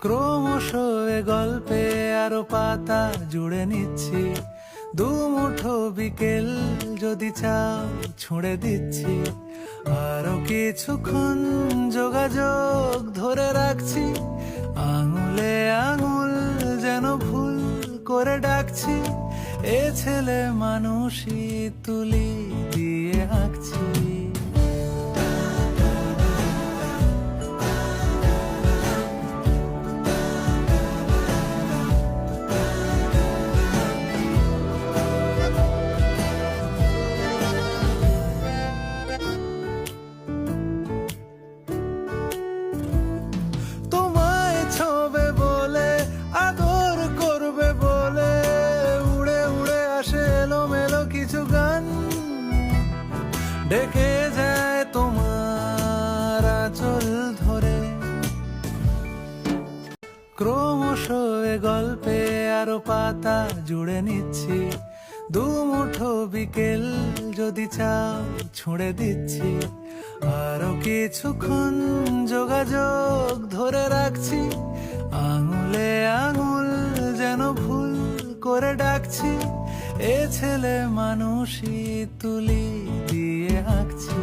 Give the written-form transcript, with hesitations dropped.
ক্রমশ এ গল্পে আরো পাতা জুড়ে নিচ্ছি, দুমুঠো বিকেল যদি চাও ছুঁড়ে দিচ্ছি। আরো কিছুক্ষণ যোগাযোগ ধরে রাখছি, আঙুলে আঙুল যেন ভুল করে ডাকছি। এ ছেলে মানুষই তুলি দিয়ে আঁকছি। তোমায় ছোবে বলে, আদর করবে বলে, উড়ে উড়ে আসে এলোমেলো কিছু গান, ডেকে যায় তোমার আঁচল ধরে। ক্রমশ এ গল্পে আরো পাতা জুড়ে নিচ্ছি, দুমুঠো বিকেল যদি চাও ছুঁড়ে দিচ্ছি। আরো কিছুক্ষণ যোগাযোগ ধরে রাখছি, আঙুলে আঙুল যেন ভুল করে ডাকছি। এ ছেলে মানুষই তুলি দিয়ে আঁকছি।